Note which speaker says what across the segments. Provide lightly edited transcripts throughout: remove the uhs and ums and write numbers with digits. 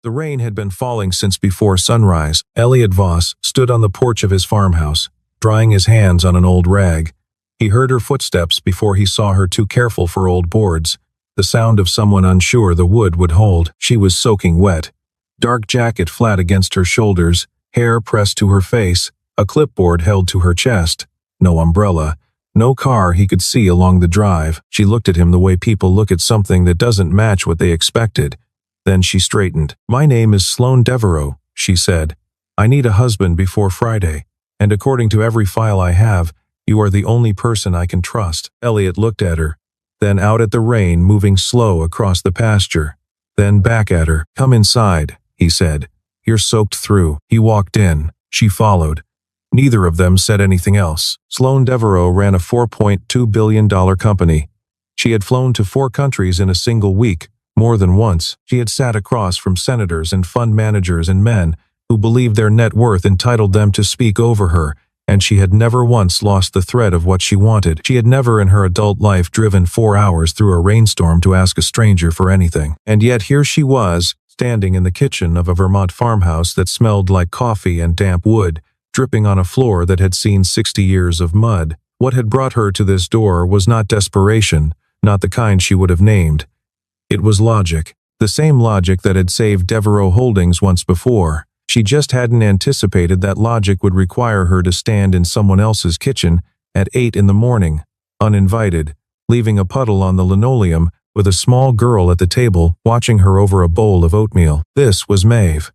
Speaker 1: The rain had been falling since before sunrise. Elliot Voss stood on the porch of his farmhouse, drying his hands on an old rag. He heard her footsteps before he saw her too careful for old boards, the sound of someone unsure the wood would hold. She was soaking wet. Dark jacket flat against her shoulders, hair pressed to her face, a clipboard held to her chest. No umbrella. No car he could see along the drive. She looked at him the way people look at something that doesn't match what they expected. Then she straightened. "My name is Sloane Devereaux," she said. "I need a husband before Friday, and according to every file I have, you are the only person I can trust." Elliot looked at her, then out at the rain moving slow across the pasture, then back at her. "Come inside," he said. "You're soaked through." He walked in. She followed. Neither of them said anything else. Sloane Devereaux ran a $4.2 billion company. She had flown to 4 countries in a single week, more than once. She had sat across from senators and fund managers and men who believed their net worth entitled them to speak over her, and she had never once lost the thread of what she wanted. She had never in her adult life driven 4 hours through a rainstorm to ask a stranger for anything. And yet here she was, standing in the kitchen of a Vermont farmhouse that smelled like coffee and damp wood, dripping on a floor that had seen 60 years of mud. What had brought her to this door was not desperation, not the kind she would have named. It was logic, the same logic that had saved Devereaux Holdings once before. She just hadn't anticipated that logic would require her to stand in someone else's kitchen at 8 in the morning, uninvited, leaving a puddle on the linoleum with a small girl at the table watching her over a bowl of oatmeal. This was Maeve.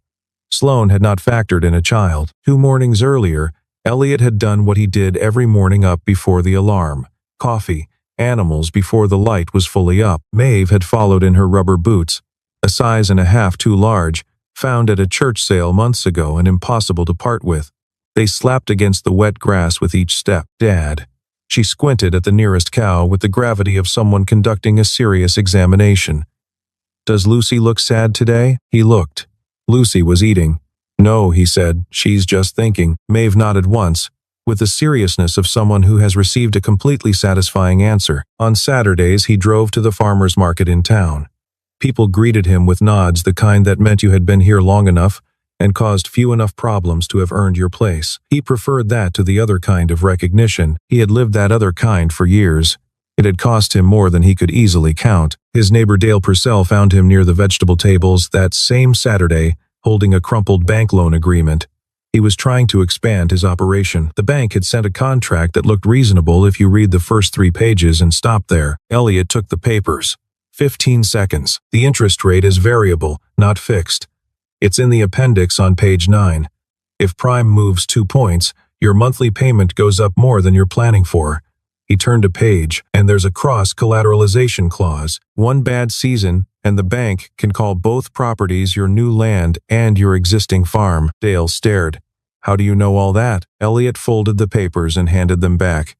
Speaker 1: Sloane had not factored in a child. 2 mornings earlier, Elliot had done what he did every morning up before the alarm. Coffee, animals before the light was fully up. Maeve had followed in her rubber boots, a size and a half too large, found at a church sale months ago and impossible to part with. They slapped against the wet grass with each step. "Dad." She squinted at the nearest cow with the gravity of someone conducting a serious examination. "Does Lucy look sad today?" He looked. Lucy was eating. "No," he said, "she's just thinking." Maeve nodded once, with the seriousness of someone who has received a completely satisfying answer. On Saturdays he drove to the farmer's market in town. People greeted him with nods, the kind that meant you had been here long enough and caused few enough problems to have earned your place. He preferred that to the other kind of recognition. He had lived that other kind for years. It had cost him more than he could easily count. His neighbor Dale Purcell found him near the vegetable tables that same Saturday, holding a crumpled bank loan agreement. He was trying to expand his operation. The bank had sent a contract that looked reasonable if you read the first 3 pages and stop there. Elliot took the papers. 15 seconds. The interest rate is variable, not fixed. It's in the appendix on page 9. If prime moves 2 points, your monthly payment goes up more than you're planning for. He turned a page, and there's a cross-collateralization clause. 1 bad season, and the bank can call both properties your new land and your existing farm. Dale stared. "How do you know all that?" Elliot folded the papers and handed them back.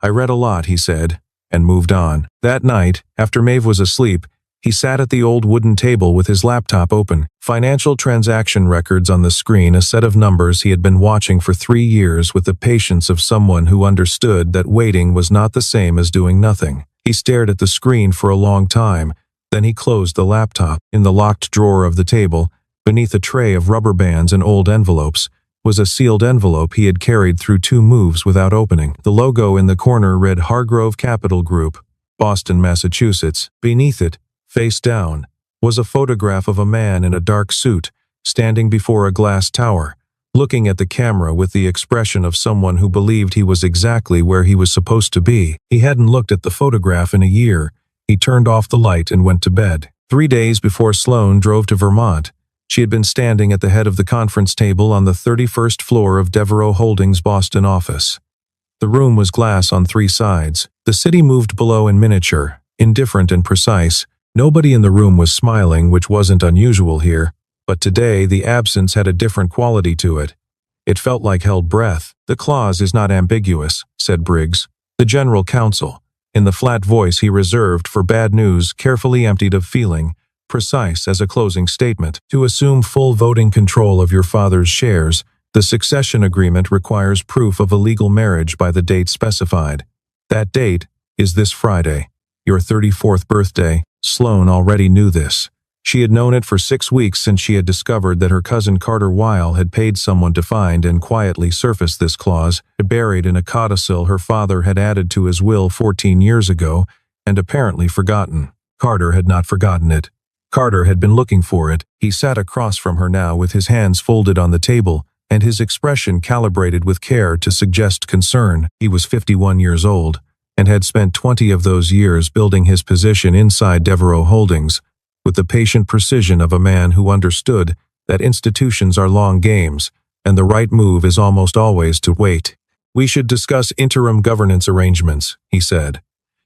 Speaker 1: "I read a lot," he said, and moved on. That night, after Maeve was asleep, he sat at the old wooden table with his laptop open. Financial transaction records on the screen, a set of numbers he had been watching for 3 years with the patience of someone who understood that waiting was not the same as doing nothing. He stared at the screen for a long time, then he closed the laptop. In the locked drawer of the table, beneath a tray of rubber bands and old envelopes, was a sealed envelope he had carried through 2 moves without opening. The logo in the corner read Hargrove Capital Group, Boston, Massachusetts. Beneath it, face down, was a photograph of a man in a dark suit, standing before a glass tower, looking at the camera with the expression of someone who believed he was exactly where he was supposed to be. He hadn't looked at the photograph in a year. He turned off the light and went to bed. 3 days before Sloane drove to Vermont, she had been standing at the head of the conference table on the 31st floor of Devereaux Holdings' Boston office. The room was glass on 3 sides. The city moved below in miniature, indifferent and precise. Nobody in the room was smiling, which wasn't unusual here, but today the absence had a different quality to it. It felt like held breath. "The clause is not ambiguous," said Briggs, the general counsel, in the flat voice he reserved for bad news, carefully emptied of feeling, precise as a closing statement. "To assume full voting control of your father's shares, the succession agreement requires proof of a legal marriage by the date specified. That date is this Friday, your 34th birthday." Sloane already knew this. She had known it for 6 weeks since she had discovered that her cousin Carter Weil had paid someone to find and quietly surface this clause, buried in a codicil her father had added to his will 14 years ago, and apparently forgotten. Carter had not forgotten it. Carter had been looking for it. He sat across from her now with his hands folded on the table, and his expression calibrated with care to suggest concern. He was 51 years old, and had spent 20 of those years building his position inside Devereaux Holdings, with the patient precision of a man who understood that institutions are long games, and the right move is almost always to wait. "We should discuss interim governance arrangements," he said.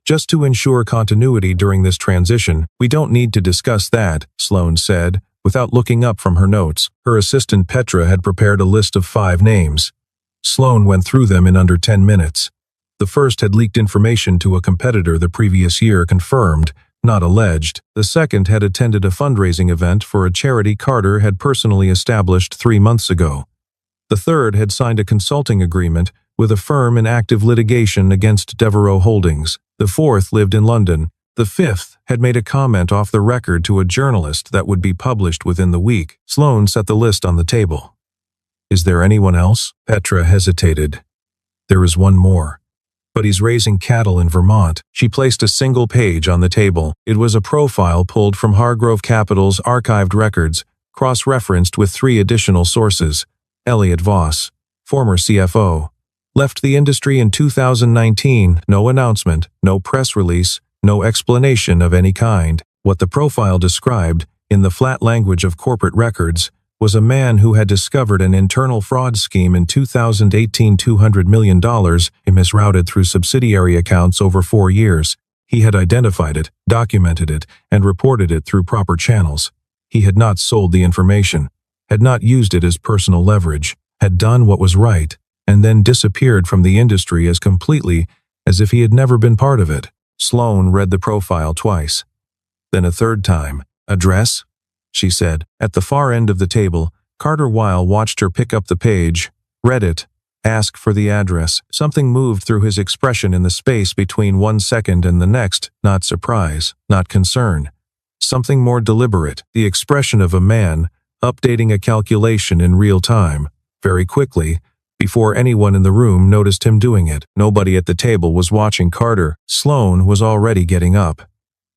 Speaker 1: "Just to ensure continuity during this transition." "We don't need to discuss that," Sloane said, without looking up from her notes. Her assistant Petra had prepared a list of 5 names. Sloane went through them in under 10 minutes. The first had leaked information to a competitor the previous year, confirmed, not alleged. The second had attended a fundraising event for a charity Carter had personally established 3 months ago. The third had signed a consulting agreement with a firm in active litigation against Devereaux Holdings. The fourth lived in London. The fifth had made a comment off the record to a journalist that would be published within the week. Sloane set the list on the table. "Is there anyone else?" Petra hesitated. "There is one more. But he's raising cattle in Vermont." She placed a single page on the table. It was a profile pulled from Hargrove Capital's archived records, cross-referenced with 3 additional sources. Elliot Voss, former CFO. Left the industry in 2019, no announcement, no press release, no explanation of any kind. What the profile described, in the flat language of corporate records, was a man who had discovered an internal fraud scheme in 2018, $200 million, misrouted through subsidiary accounts over 4 years. He had identified it, documented it, and reported it through proper channels. He had not sold the information, had not used it as personal leverage, had done what was right, and then disappeared from the industry as completely as if he had never been part of it. Sloane read the profile twice. Then a third time. "Address?" she said. At the far end of the table, Carter Weil watched her pick up the page, read it, ask for the address. Something moved through his expression in the space between 1 second and the next, not surprise, not concern. Something more deliberate, the expression of a man updating a calculation in real time, very quickly, before anyone in the room noticed him doing it. Nobody at the table was watching Carter. Sloane was already getting up.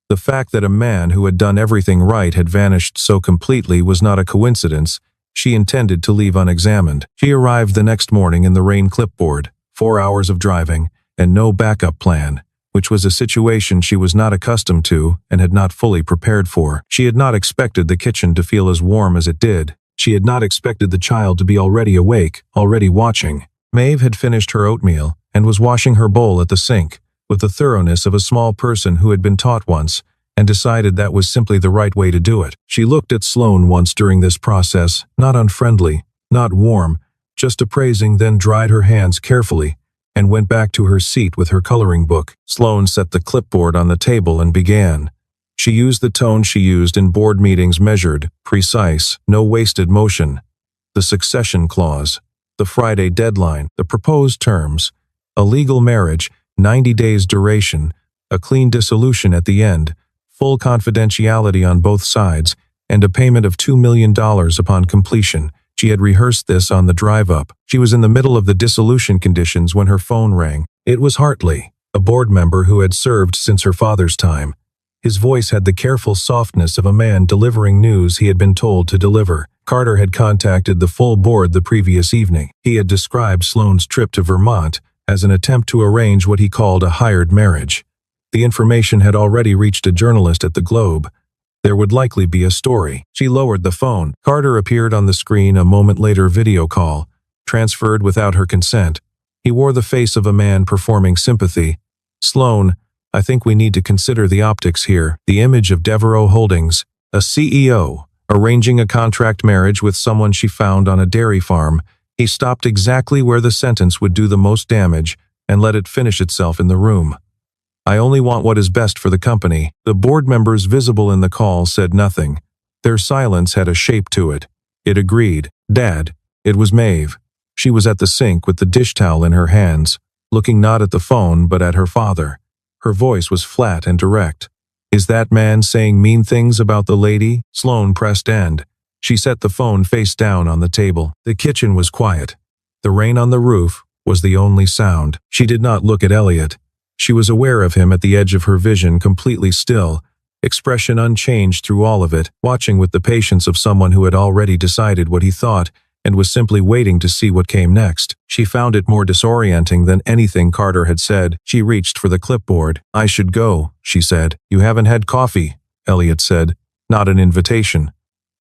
Speaker 1: The fact that a man who had done everything right had vanished so completely was not a coincidence. She intended to leave unexamined. She arrived the next morning in the rain clipboard, 4 hours of driving, and no backup plan, which was a situation she was not accustomed to and had not fully prepared for. She had not expected the kitchen to feel as warm as it did. She had not expected the child to be already awake, already watching. Maeve had finished her oatmeal and was washing her bowl at the sink, with the thoroughness of a small person who had been taught once, and decided that was simply the right way to do it. She looked at Sloane once during this process, not unfriendly, not warm, just appraising, then dried her hands carefully, and went back to her seat with her coloring book. Sloane set the clipboard on the table and began. She used the tone she used in board meetings, measured, precise, no wasted motion. The succession clause, the Friday deadline, the proposed terms, a legal marriage, 90 days duration, a clean dissolution at the end, full confidentiality on both sides, and a payment of $2 million upon completion. She had rehearsed this on the drive up. She was in the middle of the dissolution conditions when her phone rang. It was Hartley, a board member who had served since her father's time. His voice had the careful softness of a man delivering news he had been told to deliver. Carter had contacted the full board the previous evening. He had described Sloane's trip to Vermont as an attempt to arrange what he called a hired marriage. The information had already reached a journalist at the Globe. There would likely be a story. She lowered the phone. Carter appeared on the screen a moment later. Video call, transferred without her consent. He wore the face of a man performing sympathy. "Sloane, I think we need to consider the optics here." The image of Devereaux Holdings, a CEO, arranging a contract marriage with someone she found on a dairy farm. He stopped exactly where the sentence would do the most damage and let it finish itself in the room. "I only want what is best for the company." The board members visible in the call said nothing. Their silence had a shape to it. It agreed. "Dad." It was Maeve. She was at the sink with the dish towel in her hands, looking not at the phone but at her father. Her voice was flat and direct. Is that man saying mean things about the lady? Sloane pressed end. She set the phone face down on the table. The kitchen was quiet. The rain on the roof was the only sound. She did not look at Elliot. She was aware of him at the edge of her vision, completely still, expression unchanged through all of it, watching with the patience of someone who had already decided what he thought and was simply waiting to see what came next. She found it more disorienting than anything Carter had said. She reached for the clipboard. "I should go," she said. "You haven't had coffee," Elliot said. Not an invitation.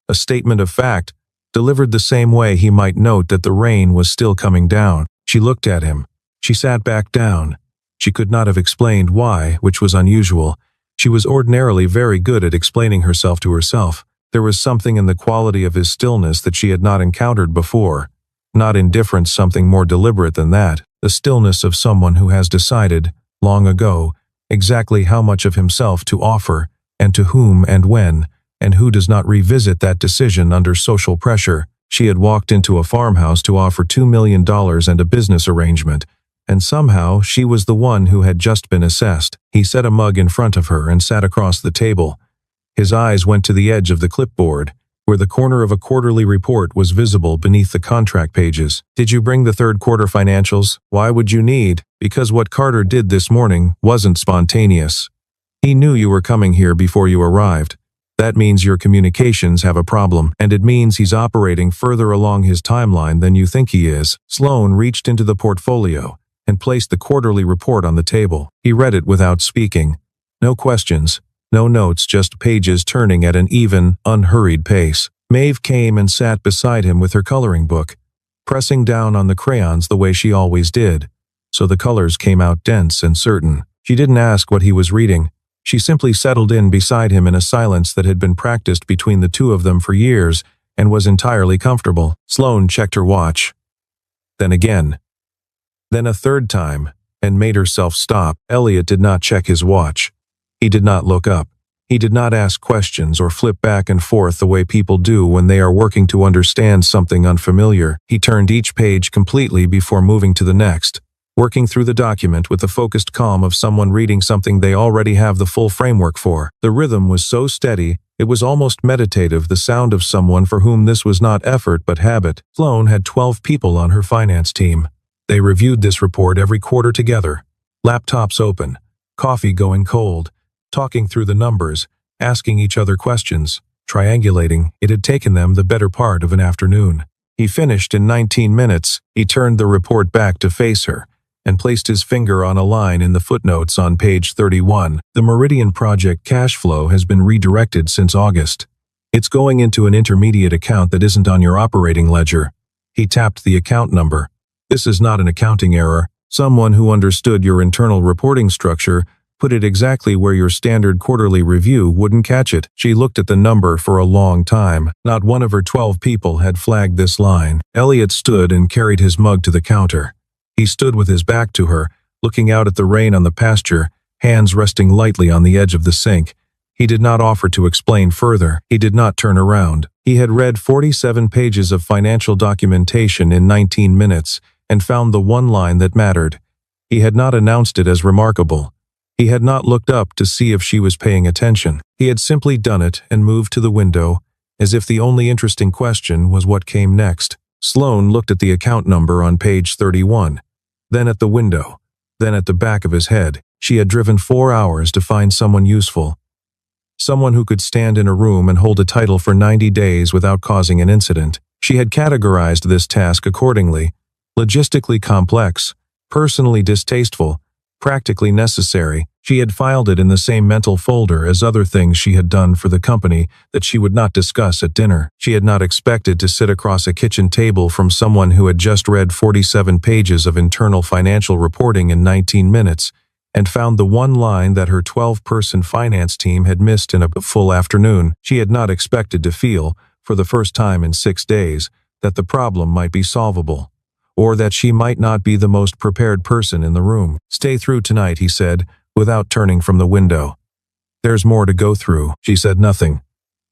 Speaker 1: A statement of fact, delivered the same way he might note that the rain was still coming down. She looked at him. She sat back down. She could not have explained why, which was unusual. She was ordinarily very good at explaining herself to herself. There was something in the quality of his stillness that she had not encountered before. Not indifference, something more deliberate than that. The stillness of someone who has decided, long ago, exactly how much of himself to offer, and to whom and when, and who does not revisit that decision under social pressure. She had walked into a farmhouse to offer $2 million and a business arrangement, and somehow she was the one who had just been assessed. He set a mug in front of her and sat across the table. His eyes went to the edge of the clipboard, where the corner of a quarterly report was visible beneath the contract pages. "Did you bring the third quarter financials? Why would you need?" "Because what Carter did this morning wasn't spontaneous. He knew you were coming here before you arrived. That means your communications have a problem, and it means he's operating further along his timeline than you think he is." Sloane reached into the portfolio and placed the quarterly report on the table. He read it without speaking. No questions, no notes, just pages turning at an even, unhurried pace. Maeve came and sat beside him with her coloring book, pressing down on the crayons the way she always did, so the colors came out dense and certain. She didn't ask what he was reading. She simply settled in beside him in a silence that had been practiced between the two of them for years and was entirely comfortable. Sloane checked her watch. Then again. Then a third time, and made herself stop. Elliot did not check his watch. He did not look up. He did not ask questions or flip back and forth the way people do when they are working to understand something unfamiliar. He turned each page completely before moving to the next, working through the document with the focused calm of someone reading something they already have the full framework for. The rhythm was so steady, it was almost meditative, the sound of someone for whom this was not effort but habit. Sloane had 12 people on her finance team. They reviewed this report every quarter together, laptops open, coffee going cold, talking through the numbers, asking each other questions, triangulating. It had taken them the better part of an afternoon. He finished in 19 minutes. He turned the report back to face her and placed his finger on a line in the footnotes on page 31. "The Meridian Project cash flow has been redirected since August. It's going into an intermediate account that isn't on your operating ledger." He tapped the account number. "This is not an accounting error. Someone who understood your internal reporting structure put it exactly where your standard quarterly review wouldn't catch it." She looked at the number for a long time. Not one of her 12 people had flagged this line. Elliot stood and carried his mug to the counter. He stood with his back to her, looking out at the rain on the pasture, hands resting lightly on the edge of the sink. He did not offer to explain further. He did not turn around. He had read 47 pages of financial documentation in 19 minutes and found the one line that mattered. He had not announced it as remarkable. He had not looked up to see if she was paying attention. He had simply done it and moved to the window, as if the only interesting question was what came next. Sloane looked at the account number on page 31, then at the window, then at the back of his head. She had driven 4 hours to find someone useful. Someone who could stand in a room and hold a title for 90 days without causing an incident. She had categorized this task accordingly: logistically complex, personally distasteful, practically necessary. She had filed it in the same mental folder as other things she had done for the company that she would not discuss at dinner. She had not expected to sit across a kitchen table from someone who had just read 47 pages of internal financial reporting in 19 minutes and found the one line that her 12-person finance team had missed in a full afternoon. She had not expected to feel, for the first time in 6 days, that the problem might be solvable, or that she might not be the most prepared person in the room. "Stay through tonight," he said, without turning from the window. "There's more to go through." She said nothing,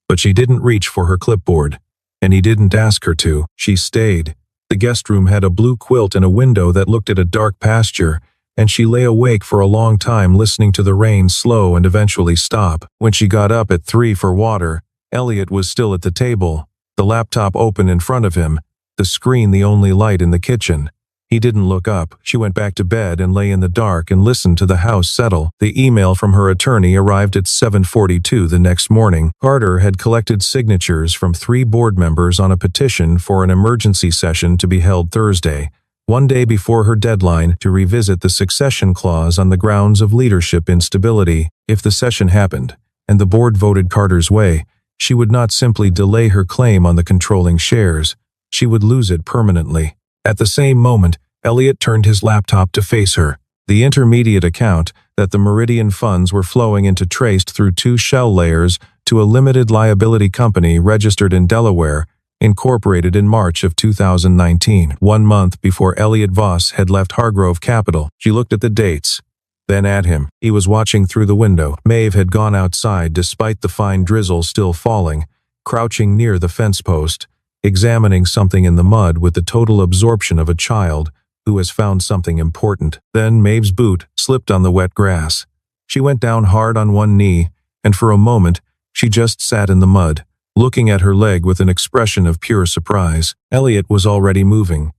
Speaker 1: but she didn't reach for her clipboard, and he didn't ask her to. She stayed. The guest room had a blue quilt and a window that looked at a dark pasture, and she lay awake for a long time listening to the rain slow and eventually stop. When she got up at 3 for water, Elliot was still at the table, the laptop open in front of him, the screen the only light in the kitchen. He didn't look up. She went back to bed and lay in the dark and listened to the house settle. The email from her attorney arrived at 7:42 the next morning. Carter had collected signatures from 3 board members on a petition for an emergency session to be held Thursday, one day before her deadline to revisit the succession clause on the grounds of leadership instability. If the session happened, and the board voted Carter's way, she would not simply delay her claim on the controlling shares. She would lose it permanently. At the same moment, Elliot turned his laptop to face her. The intermediate account that the Meridian funds were flowing into traced through 2 shell layers to a limited liability company registered in Delaware, incorporated in March of 2019, 1 month before Elliot Voss had left Hargrove Capital. She looked at the dates, then at him. He was watching through the window. Maeve had gone outside despite the fine drizzle still falling, crouching near the fence post, examining something in the mud with the total absorption of a child who has found something important. Then Maeve's boot slipped on the wet grass. She went down hard on one knee, and for a moment, she just sat in the mud, looking at her leg with an expression of pure surprise. Elliot was already moving.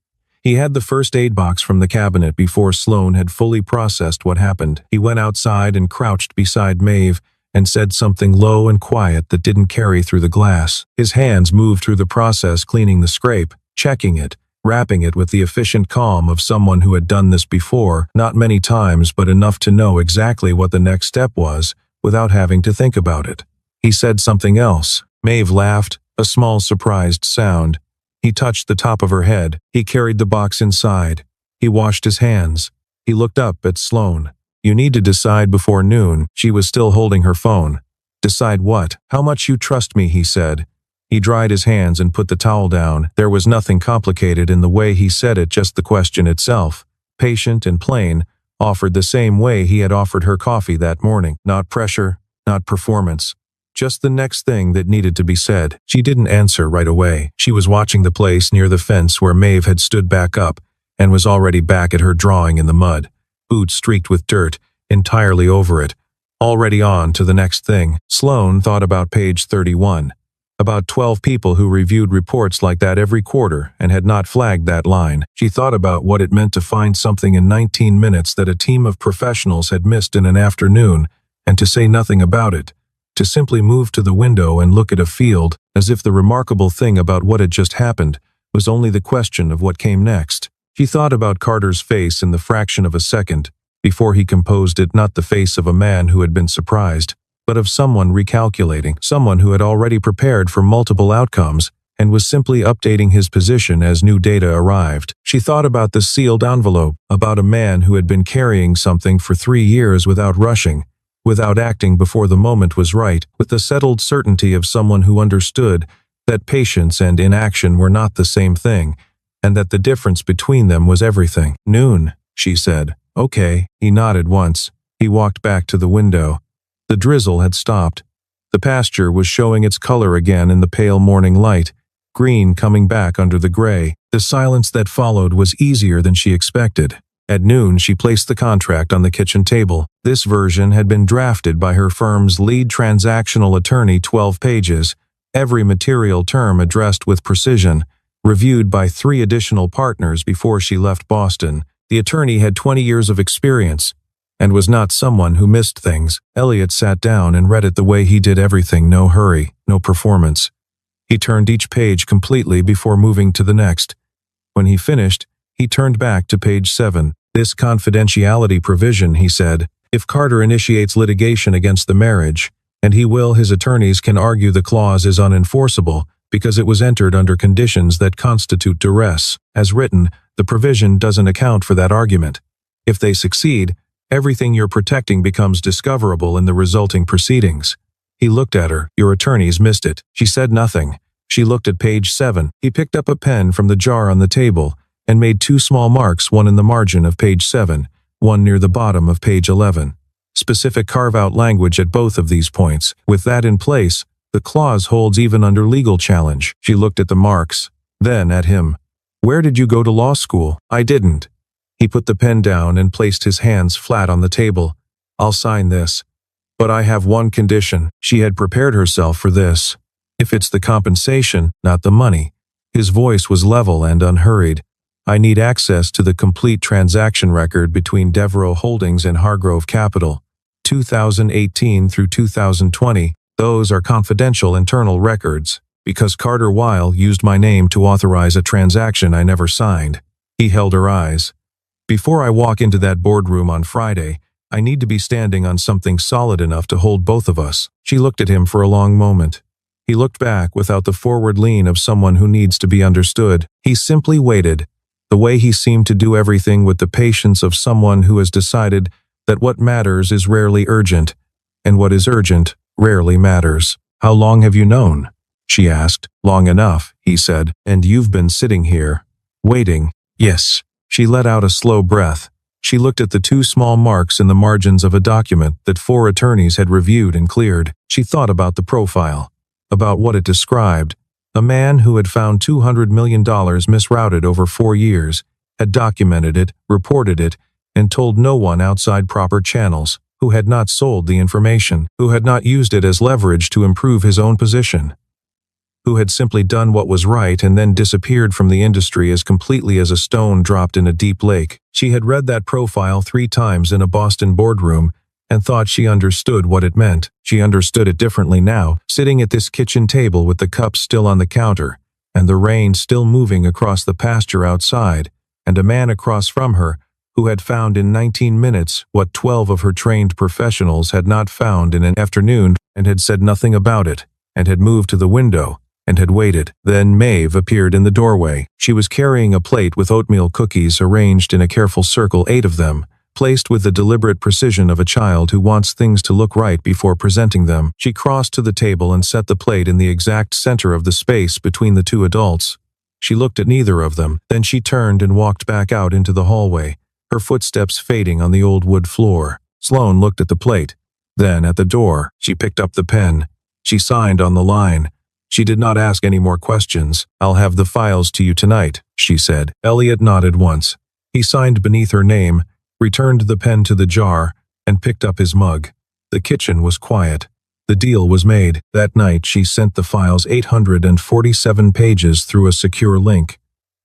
Speaker 1: He had the first aid box from the cabinet before Sloane had fully processed what happened. He went outside and crouched beside Maeve and said something low and quiet that didn't carry through the glass. His hands moved through the process, cleaning the scrape, checking it, wrapping it with the efficient calm of someone who had done this before, not many times but enough to know exactly what the next step was, without having to think about it. He said something else. Maeve laughed, a small surprised sound. He touched the top of her head. He carried the box inside. He washed his hands. He looked up at Sloane. "You need to decide before noon." She was still holding her phone. "Decide what?" "How much you trust me," he said. He dried his hands and put the towel down. There was nothing complicated in the way he said it, just the question itself, patient and plain, offered the same way he had offered her coffee that morning. Not pressure, not performance. Just the next thing that needed to be said. She didn't answer right away. She was watching the place near the fence where Maeve had stood back up and was already back at her drawing in the mud, boots streaked with dirt, entirely over it, already on to the next thing. Sloane thought about page 31. About 12 people who reviewed reports like that every quarter and had not flagged that line. She thought about what it meant to find something in 19 minutes that a team of professionals had missed in an afternoon, and to say nothing about it. To simply move to the window and look at a field, as if the remarkable thing about what had just happened was only the question of what came next. She thought about Carter's face in the fraction of a second, before he composed it, not the face of a man who had been surprised, but of someone recalculating, someone who had already prepared for multiple outcomes and was simply updating his position as new data arrived. She thought about the sealed envelope, about a man who had been carrying something for 3 years without rushing, without acting before the moment was right, with the settled certainty of someone who understood that patience and inaction were not the same thing, and that the difference between them was everything. "Noon," she said. "Okay." He nodded once. He walked back to the window. The drizzle had stopped. The pasture was showing its color again in the pale morning light, green coming back under the gray. The silence that followed was easier than she expected. At noon, she placed the contract on the kitchen table. This version had been drafted by her firm's lead transactional attorney, 12 pages, every material term addressed with precision, reviewed by 3 additional partners before she left Boston. The attorney had 20 years of experience, and was not someone who missed things. Elliot sat down and read it the way he did everything, no hurry, no performance. He turned each page completely before moving to the next. When he finished, he turned back to page 7. "This confidentiality provision," he said, "if Carter initiates litigation against the marriage, and he will, his attorneys can argue the clause is unenforceable because it was entered under conditions that constitute duress. As written, the provision doesn't account for that argument. If they succeed, everything you're protecting becomes discoverable in the resulting proceedings." He looked at her. "Your attorneys missed it." She said nothing. She looked at page 7. He picked up a pen from the jar on the table and made 2 small marks, one in the margin of page 7, one near the bottom of page 11. Specific carve-out language at both of these points. With that in place, the clause holds even under legal challenge. She looked at the marks, then at him. "Where did you go to law school?" "I didn't." He put the pen down and placed his hands flat on the table. "I'll sign this. But I have one condition." She had prepared herself for this. "If it's the compensation, not the money." His voice was level and unhurried. "I need access to the complete transaction record between Devereaux Holdings and Hargrove Capital, 2018 through 2020. Those are confidential internal records, because Carter Weil used my name to authorize a transaction I never signed." He held her eyes. "Before I walk into that boardroom on Friday, I need to be standing on something solid enough to hold both of us." She looked at him for a long moment. He looked back without the forward lean of someone who needs to be understood. He simply waited, the way he seemed to do everything with the patience of someone who has decided that what matters is rarely urgent, and what is urgent rarely matters. "How long have you known?" she asked. "Long enough," he said. "And you've been sitting here, waiting?" "Yes." She let out a slow breath. She looked at the two small marks in the margins of a document that 4 attorneys had reviewed and cleared. She thought about the profile, about what it described. A man who had found $200 million misrouted over 4 years, had documented it, reported it, and told no one outside proper channels, who had not sold the information, who had not used it as leverage to improve his own position, who had simply done what was right and then disappeared from the industry as completely as a stone dropped in a deep lake. She had read that profile 3 times in a Boston boardroom and thought she understood what it meant. She understood it differently now, sitting at this kitchen table with the cups still on the counter, and the rain still moving across the pasture outside, and a man across from her who had found in 19 minutes what 12 of her trained professionals had not found in an afternoon, and had said nothing about it, and had moved to the window, and had waited. Then Maeve appeared in the doorway. She was carrying a plate with oatmeal cookies arranged in a careful circle, 8 of them, placed with the deliberate precision of a child who wants things to look right before presenting them. She crossed to the table and set the plate in the exact center of the space between the 2 adults. She looked at neither of them. Then she turned and walked back out into the hallway, her footsteps fading on the old wood floor. Sloane looked at the plate. Then at the door, she picked up the pen. She signed on the line. She did not ask any more questions. "I'll have the files to you tonight," she said. Elliot nodded once. He signed beneath her name, returned the pen to the jar, and picked up his mug. The kitchen was quiet. The deal was made. That night she sent the files 847 pages through a secure link.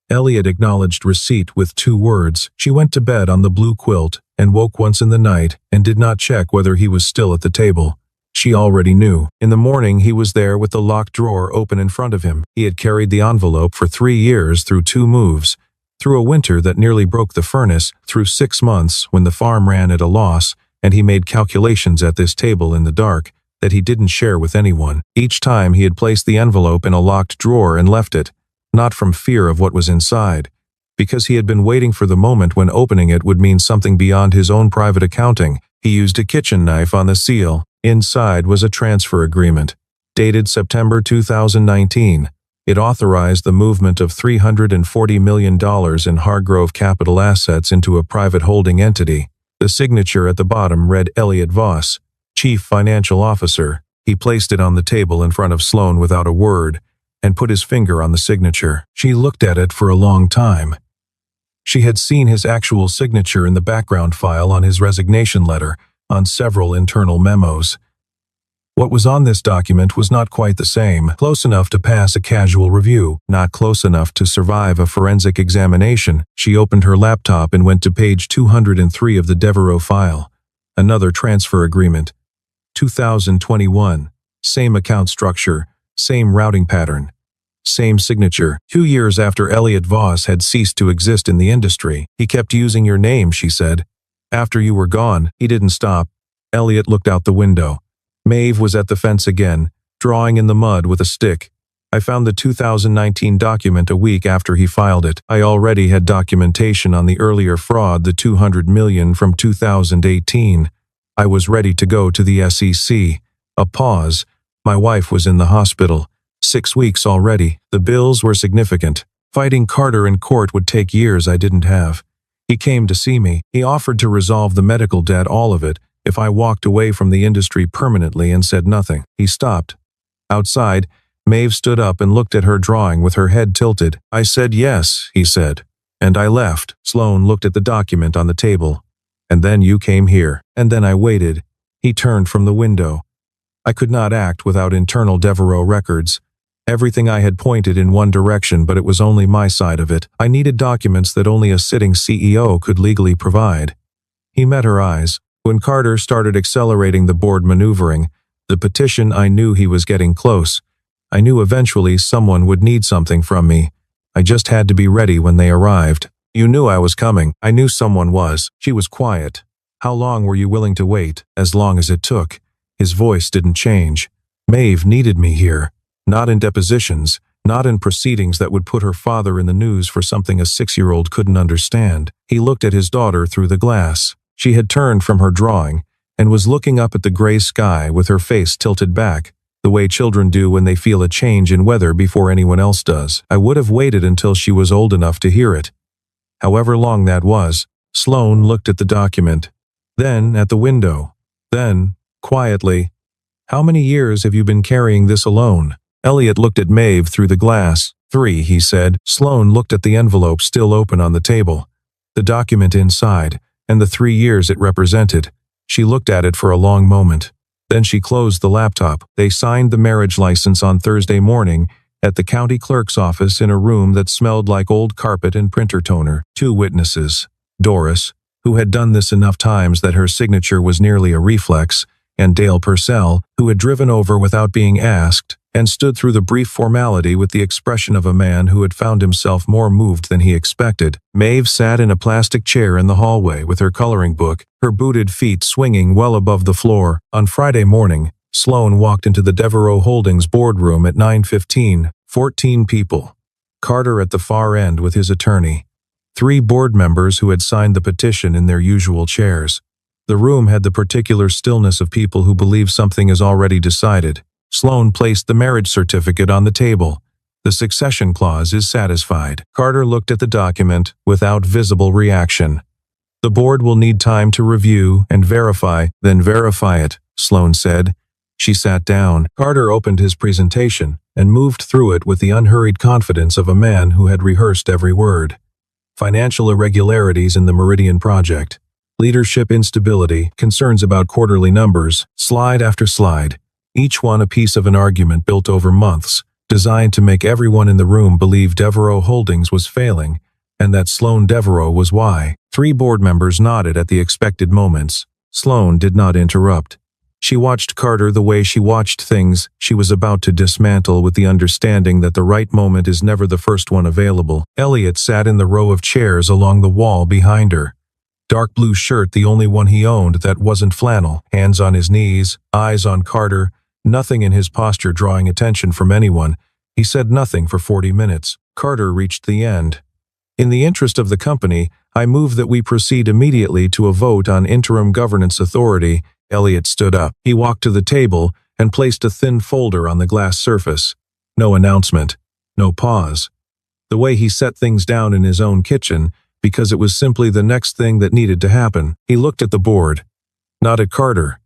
Speaker 1: Elliot acknowledged receipt with 2 words. She went to bed on the blue quilt and woke once in the night and did not check whether he was still at the table. She already knew. In the morning he was there with the locked drawer open in front of him. He had carried the envelope for 3 years through 2 moves, through a winter that nearly broke the furnace, through 6 months when the farm ran at a loss, and he made calculations at this table in the dark that he didn't share with anyone. Each time he had placed the envelope in a locked drawer and left it, not from fear of what was inside, because he had been waiting for the moment when opening it would mean something beyond his own private accounting. He used a kitchen knife on the seal. Inside was a transfer agreement, dated September 2019. It authorized the movement of $340 million in Hargrove Capital assets into a private holding entity. The signature at the bottom read Elliot Voss, Chief Financial Officer. He placed it on the table in front of Sloane without a word, and put his finger on the signature. She looked at it for a long time. She had seen his actual signature in the background file on his resignation letter, on several internal memos. What was on this document was not quite the same, close enough to pass a casual review, not close enough to survive a forensic examination. She opened her laptop and went to page 203 of the Devereaux file. Another transfer agreement. 2021. Same account structure, same routing pattern, same signature. 2 years after Elliot Voss had ceased to exist in the industry. "He kept using your name," she said. "After you were gone, he didn't stop." Elliot looked out the window. Maeve was at the fence again, drawing in the mud with a stick. "I found the 2019 document a week after he filed it. I already had documentation on the earlier fraud, the $200 million from 2018. I was ready to go to the SEC. A pause. My wife was in the hospital. 6 weeks already. The bills were significant. Fighting Carter in court would take years I didn't have. He came to see me. He offered to resolve the medical debt, all of it, if I walked away from the industry permanently and said nothing." He stopped. Outside, Maeve stood up and looked at her drawing with her head tilted. "I said yes," he said. And I left. Sloan looked at the document on the table. And then you came here. And then I waited. He turned from the window. I could not act without internal Devereaux records. Everything I had pointed in one direction, but it was only my side of it. I needed documents that only a sitting CEO could legally provide. He met her eyes. When Carter started accelerating the board maneuvering, the petition, I knew he was getting close. I knew eventually someone would need something from me. I just had to be ready when they arrived. You knew I was coming. I knew someone was. She was quiet. How long were you willing to wait? As long as it took. His voice didn't change. Maeve needed me here. Not in depositions, not in proceedings that would put her father in the news for something a 6-year-old couldn't understand. He looked at his daughter through the glass. She had turned from her drawing and was looking up at the gray sky with her face tilted back, the way children do when they feel a change in weather before anyone else does. I would have waited until she was old enough to hear it. However long that was. Sloan looked at the document, then at the window, then, quietly, "How many years have you been carrying this alone?" Elliot looked at Maeve through the glass. 3, he said. Sloan looked at the envelope still open on the table, the document inside, and the 3 years it represented. She looked at it for a long moment. Then she closed the laptop. They signed the marriage license on Thursday morning at the county clerk's office in a room that smelled like old carpet and printer toner. 2 witnesses. Doris, who had done this enough times that her signature was nearly a reflex, and Dale Purcell, who had driven over without being asked, and stood through the brief formality with the expression of a man who had found himself more moved than he expected. Maeve sat in a plastic chair in the hallway with her coloring book, her booted feet swinging well above the floor. On Friday morning, Sloan walked into the Devereaux Holdings boardroom at 9:15, 14 people. Carter at the far end with his attorney. 3 board members who had signed the petition in their usual chairs. The room had the particular stillness of people who believe something is already decided. Sloan placed the marriage certificate on the table. The succession clause is satisfied. Carter looked at the document without visible reaction. The board will need time to review and verify, then verify it, Sloan said. She sat down. Carter opened his presentation and moved through it with the unhurried confidence of a man who had rehearsed every word. Financial irregularities in the Meridian project. Leadership instability, concerns about quarterly numbers, slide after slide. Each one a piece of an argument built over months, designed to make everyone in the room believe Devereaux Holdings was failing, and that Sloan Devereaux was why. 3 board members nodded at the expected moments. Sloan did not interrupt. She watched Carter the way she watched things she was about to dismantle, with the understanding that the right moment is never the first one available. Elliot sat in the row of chairs along the wall behind her. Dark blue shirt, the only one he owned that wasn't flannel, hands on his knees, eyes on Carter, nothing in his posture drawing attention from anyone. He said nothing for 40 minutes. Carter reached the end. In the interest of the company, I move that we proceed immediately to a vote on interim governance authority. Elliot stood up. He walked to the table and placed a thin folder on the glass surface. No announcement. No pause. The way he set things down in his own kitchen, because it was simply the next thing that needed to happen. He looked at the board. Not at Carter.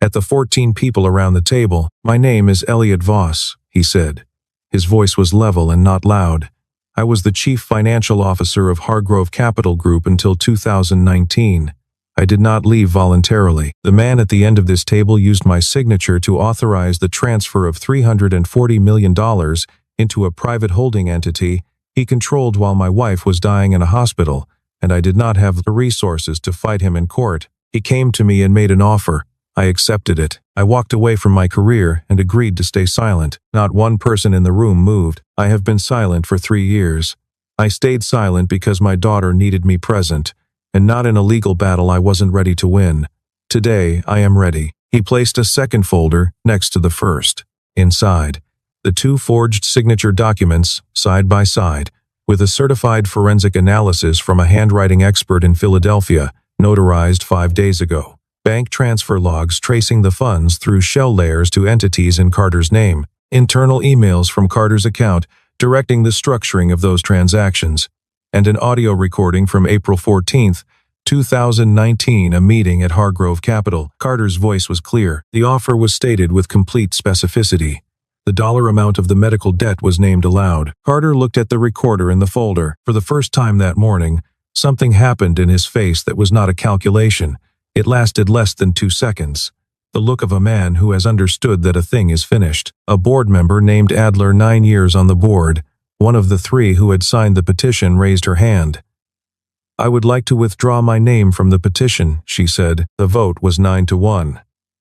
Speaker 1: At the 14 people around the table. "My name is Elliot Voss," he said. His voice was level and not loud. "I was the chief financial officer of Hargrove Capital Group until 2019. I did not leave voluntarily. The man at the end of this table used my signature to authorize the transfer of $340 million into a private holding entity he controlled while my wife was dying in a hospital, and I did not have the resources to fight him in court. He came to me and made an offer. I accepted it. I walked away from my career and agreed to stay silent. Not one person in the room moved. I have been silent for 3 years. I stayed silent because my daughter needed me present, and not in a legal battle I wasn't ready to win. Today, I am ready." He placed a second folder next to the first. Inside, the 2 forged signature documents, side by side, with a certified forensic analysis from a handwriting expert in Philadelphia, notarized 5 days ago. Bank transfer logs tracing the funds through shell layers to entities in Carter's name. Internal emails from Carter's account directing the structuring of those transactions. And an audio recording from April 14, 2019, a meeting at Hargrove Capital. Carter's voice was clear. The offer was stated with complete specificity. The dollar amount of the medical debt was named aloud. Carter looked at the recorder in the folder. For the first time that morning, something happened in his face that was not a calculation. It lasted less than 2 seconds. The look of a man who has understood that a thing is finished. A board member named Adler, 9 years on the board, one of the 3 who had signed the petition, raised her hand. "I would like to withdraw my name from the petition," she said. The vote was 9-1.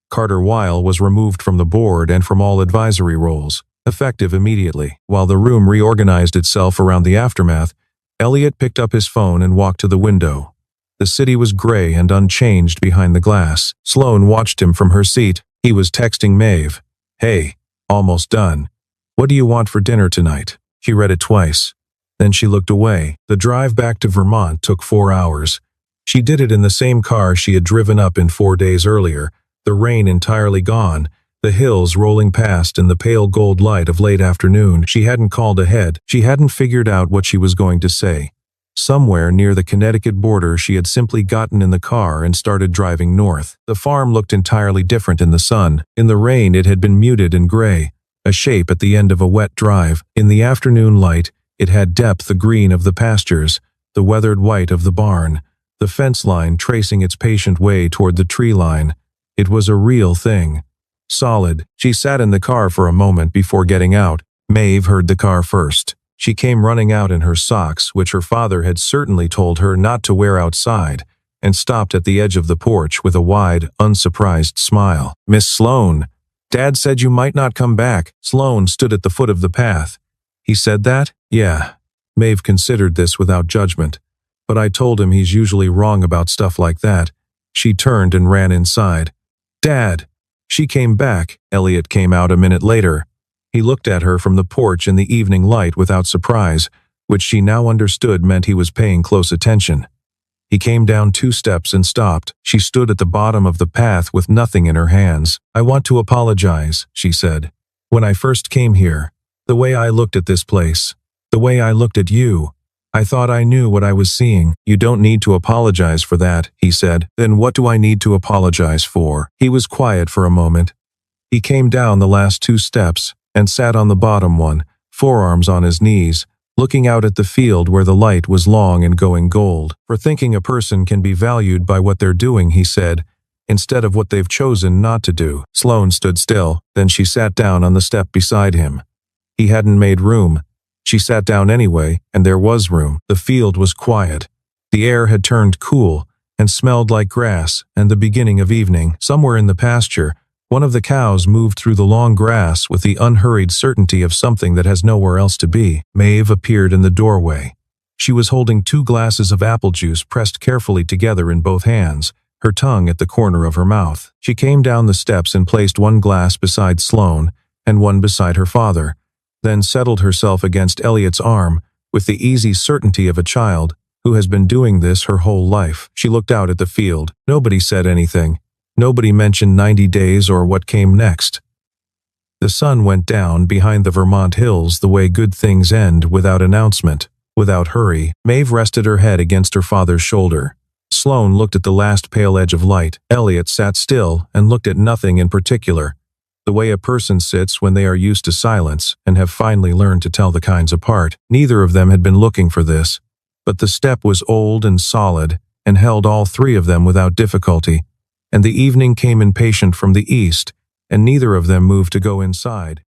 Speaker 1: Carter Weil was removed from the board and from all advisory roles, effective immediately. While the room reorganized itself around the aftermath, Elliot picked up his phone and walked to the window. The city was gray and unchanged behind the glass. Sloane watched him from her seat. He was texting Maeve. "Hey, almost done. What do you want for dinner tonight?" She read it twice. Then she looked away. The drive back to Vermont took 4 hours. She did it in the same car she had driven up in 4 days earlier, the rain entirely gone, the hills rolling past in the pale gold light of late afternoon. She hadn't called ahead. She hadn't figured out what she was going to say. Somewhere near the Connecticut border, she had simply gotten in the car and started driving north. The farm looked entirely different in the sun. In the rain, it had been muted and gray, a shape at the end of a wet drive. In the afternoon light, it had depth, the green of the pastures, the weathered white of the barn, the fence line tracing its patient way toward the tree line. It was a real thing. Solid. She sat in the car for a moment before getting out. Maeve heard the car first. She came running out in her socks, which her father had certainly told her not to wear outside, and stopped at the edge of the porch with a wide, unsurprised smile. "Miss Sloane, Dad said you might not come back." Sloane stood at the foot of the path. "He said that?" "Yeah." Maeve considered this without judgment. "But I told him he's usually wrong about stuff like that." She turned and ran inside. "Dad!" She came back. Elliot came out a minute later. He looked at her from the porch in the evening light without surprise, which she now understood meant he was paying close attention. He came down 2 steps and stopped. She stood at the bottom of the path with nothing in her hands. "I want to apologize," she said. "When I first came here, the way I looked at this place, the way I looked at you, I thought I knew what I was seeing." "You don't need to apologize for that," he said. "Then what do I need to apologize for?" He was quiet for a moment. He came down the last 2 steps and sat on the bottom one, forearms on his knees, looking out at the field where the light was long and going gold. "For thinking a person can be valued by what they're doing," he said, "instead of what they've chosen not to do." Sloane stood still. Then she sat down on the step beside him. He hadn't made room. She sat down anyway, and there was room. The field was quiet. The air had turned cool and smelled like grass and the beginning of evening. Somewhere in the pasture, one of the cows moved through the long grass with the unhurried certainty of something that has nowhere else to be. Maeve appeared in the doorway. She was holding 2 glasses of apple juice pressed carefully together in both hands, her tongue at the corner of her mouth. She came down the steps and placed 1 glass beside Sloane and 1 beside her father, then settled herself against Elliot's arm with the easy certainty of a child who has been doing this her whole life. She looked out at the field. Nobody said anything. Nobody mentioned 90 days or what came next. The sun went down behind the Vermont hills the way good things end, without announcement, without hurry. Maeve rested her head against her father's shoulder. Sloane looked at the last pale edge of light. Elliot sat still and looked at nothing in particular, the way a person sits when they are used to silence and have finally learned to tell the kinds apart. Neither of them had been looking for this, but the step was old and solid and held all 3 of them without difficulty, and the evening came impatient from the east, and neither of them moved to go inside.